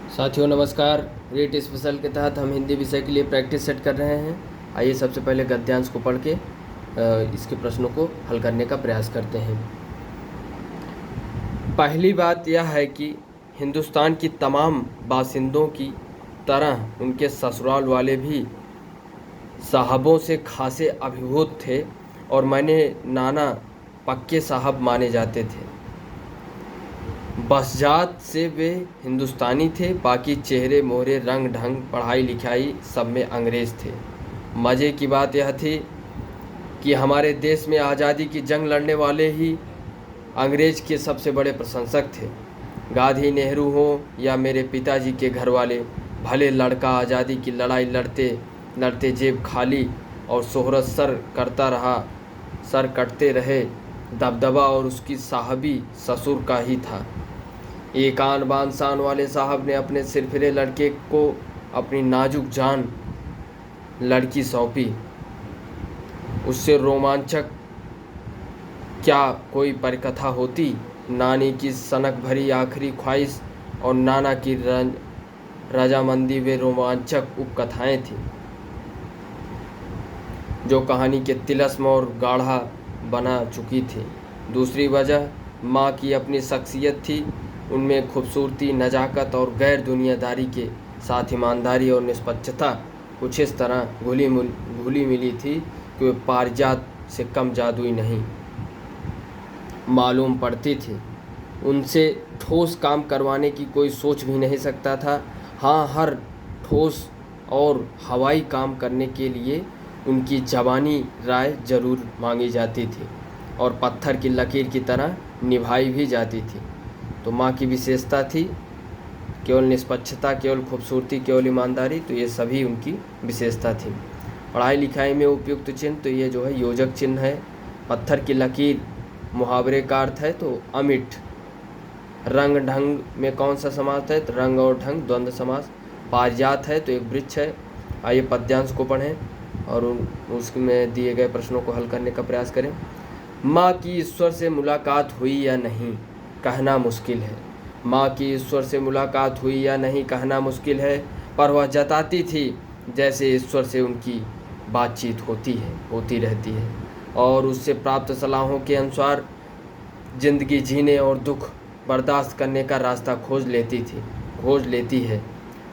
साथियों नमस्कार। Rate special के तहत हम हिंदी विषय के लिए प्रैक्टिस सेट कर रहे हैं। आइए सबसे पहले गद्यांश को पढ़ के इसके प्रश्नों को हल करने का प्रयास करते हैं। पहली बात यह है कि हिंदुस्तान की तमाम बासिंदों की तरह उनके ससुराल वाले भी साहबों से खासे अभिभूत थे और मैंने नाना पक्के साहब माने जाते थे। बसजात से वे हिंदुस्तानी थे, बाकी चेहरे मोहरे रंग ढंग पढ़ाई लिखाई सब में अंग्रेज़ थे। मज़े की बात यह थी कि हमारे देश में आज़ादी की जंग लड़ने वाले ही अंग्रेज़ के सबसे बड़े प्रशंसक थे। गांधी नेहरू हों या मेरे पिताजी के घर वाले, भले लड़का आज़ादी की लड़ाई लड़ते लड़ते जेब खाली और शोहरत सर कटते रहे, दबदबा और उसकी साहबी ससुर का ही था। एक आन बान शान वाले साहब ने अपने सिरफिरे लड़के को अपनी नाजुक जान लड़की सौंपी। उससे रोमांचक क्या कोई परिकथा होती। नानी की सनक भरी आखिरी ख्वाहिश और नाना की रजामंदी वे रोमांचक उपकथाएं थीं, जो कहानी के तिलस्म और गाढ़ा बना चुकी थी। दूसरी वजह माँ की अपनी शख्सियत थी। उनमें खूबसूरती, नज़ाकत और गैर दुनियादारी के साथ ईमानदारी और निष्पक्षता कुछ इस तरह घुली मिली थी कि वे पारिजात से कम जादुई नहीं मालूम पड़ती थी। उनसे ठोस काम करवाने की कोई सोच भी नहीं सकता था। हाँ, हर ठोस और हवाई काम करने के लिए उनकी ज़बानी राय ज़रूर मांगी जाती थी और पत्थर की लकीर की तरह निभाई भी जाती थी। तो माँ की विशेषता थी केवल निष्पक्षता, केवल खूबसूरती, केवल ईमानदारी। तो ये सभी उनकी विशेषता थी। पढ़ाई लिखाई में उपयुक्त चिन्ह, तो ये जो है योजक चिन्ह है। पत्थर की लकीर मुहावरे का अर्थ है, तो अमिट। रंग ढंग में कौन सा समास है, तो रंग और ढंग द्वंद्व समास। पारिजात है तो एक वृक्ष है। आइए पद्यांश को पढ़ें और उसमें दिए गए प्रश्नों को हल करने का प्रयास करें। माँ की ईश्वर से मुलाकात हुई या नहीं, कहना मुश्किल है। माँ की ईश्वर से मुलाकात हुई या नहीं कहना मुश्किल है, पर वह जताती थी जैसे ईश्वर से उनकी बातचीत होती रहती है और उससे प्राप्त सलाहों के अनुसार ज़िंदगी जीने और दुख बर्दाश्त करने का रास्ता खोज लेती है।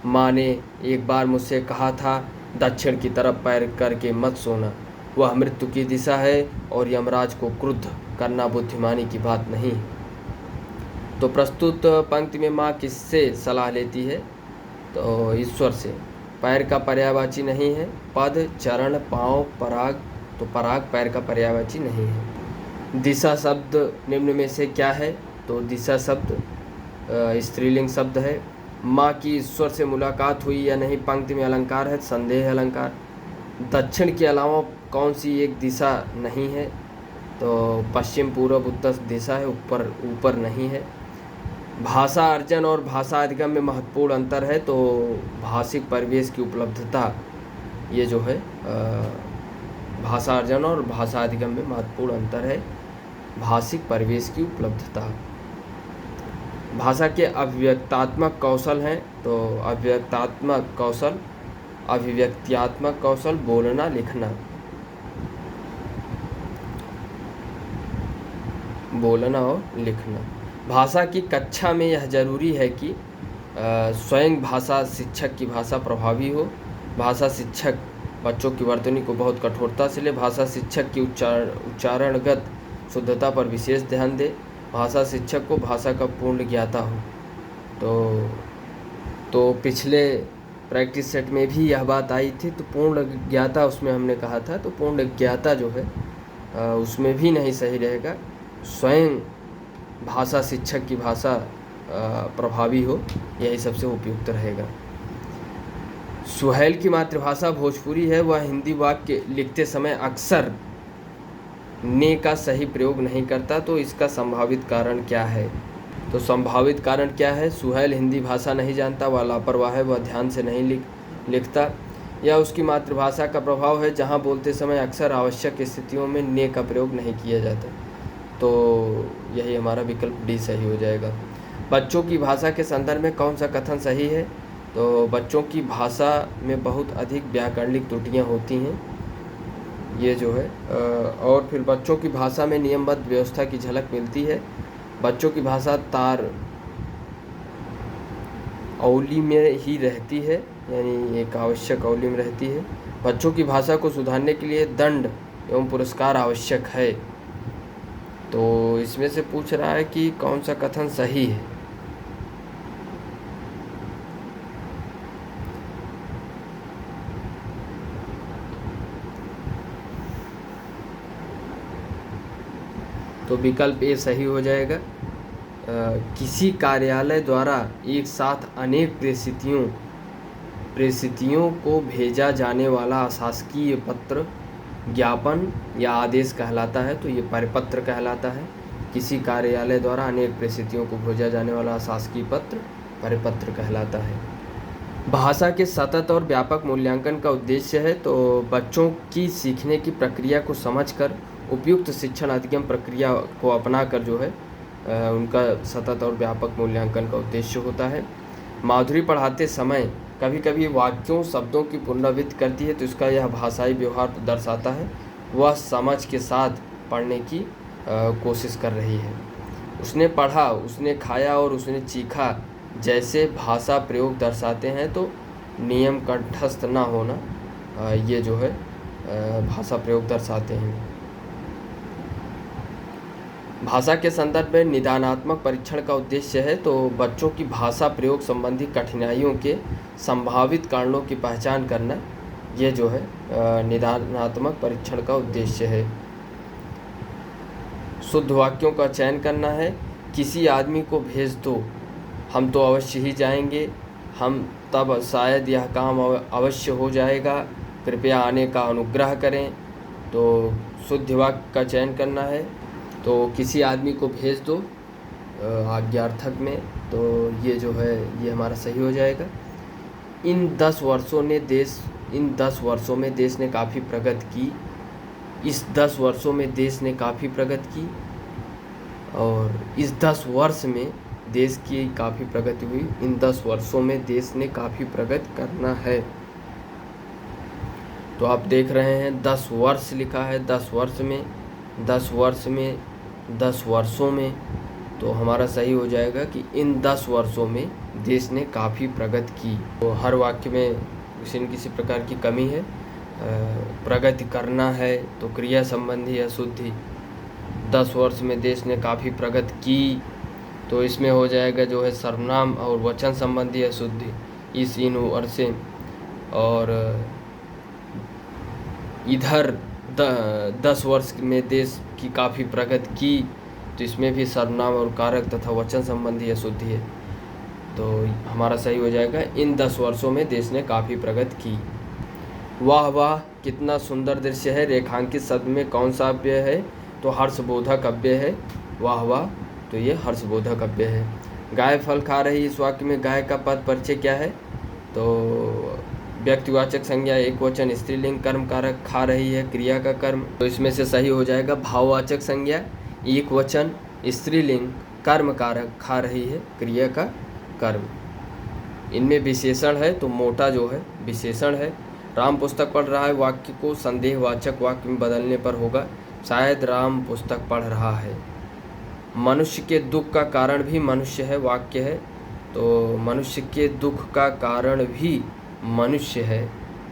माँ ने एक बार मुझसे कहा था, दक्षिण की तरफ पैर करके मत सोना, वह मृत्यु की दिशा है और यमराज को क्रुद्ध करना बुद्धिमानी की बात नहीं। तो प्रस्तुत पंक्ति में माँ किससे सलाह लेती है, तो ईश्वर से। पैर का पर्यायवाची नहीं है। पद, चरण, पाँव, पराग, तो पराग पैर का पर्यायवाची नहीं है। दिशा शब्द निम्न में से क्या है, तो दिशा शब्द स्त्रीलिंग शब्द है। माँ की ईश्वर से मुलाकात हुई या नहीं पंक्ति में अलंकार है, संदेह अलंकार। दक्षिण के अलावा कौन सी एक दिशा नहीं है, तो पश्चिम, पूर्व, उत्तर दिशा है, ऊपर नहीं है। भाषा अर्जन और भाषा अधिगम में महत्वपूर्ण अंतर है, तो भाषिक परिवेश की उपलब्धता, ये जो है भाषा अर्जन और भाषा अधिगम में महत्वपूर्ण अंतर है, भाषिक परिवेश की उपलब्धता। भाषा के अभिव्यक्त्यात्मक कौशल हैं, तो अभिव्यक्त्यात्मक कौशल बोलना, लिखना। बोलना और लिखना। भाषा की कक्षा में यह जरूरी है कि स्वयं भाषा शिक्षक की भाषा प्रभावी हो। भाषा शिक्षक बच्चों की वर्तनी को बहुत कठोरता से ले। भाषा शिक्षक की उच्चारणगत शुद्धता पर विशेष ध्यान दे। भाषा शिक्षक को भाषा का पूर्ण ज्ञाता हो। तो पिछले प्रैक्टिस सेट में भी यह बात आई थी, तो पूर्ण ज्ञाता उसमें हमने कहा था, तो पूर्ण ज्ञाता जो है उसमें भी नहीं सही रहेगा। स्वयं भाषा शिक्षक की भाषा प्रभावी हो, यही सबसे उपयुक्त रहेगा। सुहैल की मातृभाषा भोजपुरी है। वह हिंदी वाक्य लिखते समय अक्सर ने का सही प्रयोग नहीं करता, तो इसका संभावित कारण क्या है, तो संभावित कारण क्या है, सुहैल हिंदी भाषा नहीं जानता, वह लापरवाह है, वह ध्यान से नहीं लिखता, या उसकी मातृभाषा का प्रभाव है जहाँ बोलते समय अक्सर आवश्यक स्थितियों में ने का प्रयोग नहीं किया जाता। तो यही हमारा विकल्प डी सही हो जाएगा। बच्चों की भाषा के संदर्भ में कौन सा कथन सही है? तो बच्चों की भाषा में बहुत अधिक व्याकरणिक त्रुटियां होती हैं, ये जो है। और फिर बच्चों की भाषा में नियमबद्ध व्यवस्था की झलक मिलती है। बच्चों की भाषा तार अवली में ही रहती है, यानी एक आवश्यक अवली में रहती है। बच्चों की भाषा को सुधारने के लिए दंड एवं पुरस्कार आवश्यक है। तो इसमें से पूछ रहा है कि कौन सा कथन सही है। तो विकल्प ए सही हो जाएगा। किसी कार्यालय द्वारा एक साथ अनेक प्रेषितियों को भेजा जाने वाला अशासकीय पत्र ज्ञापन या आदेश कहलाता है। तो ये परिपत्र कहलाता है। किसी कार्यालय द्वारा अनेक प्रेषितियों को भेजा जाने वाला अशासकीय पत्र परिपत्र कहलाता है। भाषा के सतत और व्यापक मूल्यांकन का उद्देश्य है। तो बच्चों की सीखने की प्रक्रिया को समझकर उपयुक्त शिक्षण अधिगम प्रक्रिया को अपनाकर जो है उनका सतत और व्यापक मूल्यांकन का उद्देश्य होता है। माधुरी पढ़ाते समय कभी कभी वाक्यों शब्दों की पुनरावृत्ति करती है, तो इसका यह भाषाई व्यवहार दर्शाता है वह समझ के साथ पढ़ने की कोशिश कर रही है। उसने पढ़ा, उसने खाया और उसने चीखा जैसे भाषा प्रयोग दर्शाते हैं, तो नियम कंठस्थ न होना ये जो है भाषा प्रयोग दर्शाते हैं। भाषा के संदर्भ में निदानात्मक परीक्षण का उद्देश्य है। तो बच्चों की भाषा प्रयोग संबंधी कठिनाइयों के संभावित कारणों की पहचान करना, ये जो है निदानात्मक परीक्षण का उद्देश्य है। शुद्ध वाक्यों का चयन करना है। किसी आदमी को भेज दो, हम तो अवश्य ही जाएंगे, हम तब शायद यह काम अवश्य हो जाएगा, कृपया आने का अनुग्रह करें। तो शुद्ध वाक्य का चयन करना है। तो किसी आदमी को भेज दो आज्ञार्थक में, तो ये जो है ये हमारा सही हो जाएगा। इन 10 वर्षों में देश ने काफ़ी प्रगति की। इस 10 वर्षों में देश ने काफ़ी प्रगति की, और इस 10 वर्ष में देश की काफ़ी प्रगति हुई। इन 10 वर्षों में देश ने काफ़ी प्रगति करना है। तो आप देख रहे हैं 10 वर्ष लिखा है, 10 वर्ष में, 10 वर्ष में, 10 वर्षों में। तो हमारा सही हो जाएगा कि इन 10 वर्षों में देश ने काफ़ी प्रगति की। तो हर वाक्य में किसी न किसी प्रकार की कमी है। प्रगति करना है तो क्रिया संबंधी अशुद्धि। 10 वर्ष में देश ने काफ़ी प्रगति की, तो इसमें हो जाएगा जो है सर्वनाम और वचन संबंधी अशुद्धि, इस इन वर्षे। और इधर 10 वर्ष में देश की काफ़ी प्रगति की, तो इसमें भी सर्वनाम और कारक तथा वचन संबंधी अशुद्धि है। तो हमारा सही हो जाएगा इन 10 वर्षों में देश ने काफ़ी प्रगति की। वाह वाह कितना सुंदर दृश्य है, रेखांकित शब्द में कौन सा अव्यय है? तो हर्षबोधक अव्यय है। वाह वाह, तो ये हर्षबोधक अव्यय है। गाय फल खा रही, इस वाक्य में गाय का पद परिचय क्या है? तो व्यक्तिवाचक संज्ञा एक वचन स्त्रीलिंग, कर्म कारक खा रही है क्रिया का कर्म। तो इसमें से सही हो जाएगा भाववाचक संज्ञा एक वचन स्त्रीलिंग, कर्म कारक खा रही है क्रिया का कर्म। इनमें विशेषण है, तो मोटा जो है विशेषण है। राम पुस्तक पढ़ रहा है वाक्य को संदेहवाचक वाक्य में बदलने पर होगा शायद राम पुस्तक पढ़ रहा है। मनुष्य के दुख का कारण भी मनुष्य है वाक्य है, तो मनुष्य के दुख का कारण भी मनुष्य है,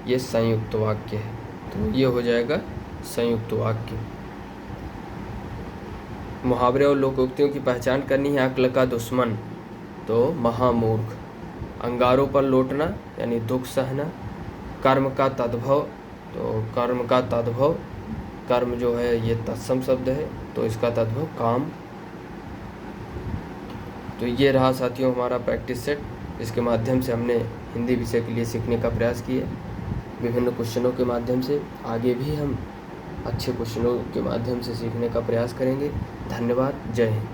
ये संयुक्त वाक्य है। तो ये हो जाएगा संयुक्त वाक्य। मुहावरे और लोकोक्तियों की पहचान करनी है। अक्ल का दुश्मन, तो महामूर्ख। अंगारों पर लौटना यानी दुख सहना। कर्म का तद्भव, तो कर्म का तद्भव, कर्म जो है ये तत्सम शब्द है, तो इसका तद्भव काम। तो ये रहा साथियों हमारा प्रैक्टिस सेट। इसके माध्यम से हमने हिंदी विषय के लिए सीखने का प्रयास किया विभिन्न क्वेश्चनों के माध्यम से। आगे भी हम अच्छे क्वेश्चनों के माध्यम से सीखने का प्रयास करेंगे। धन्यवाद। जय हिंद।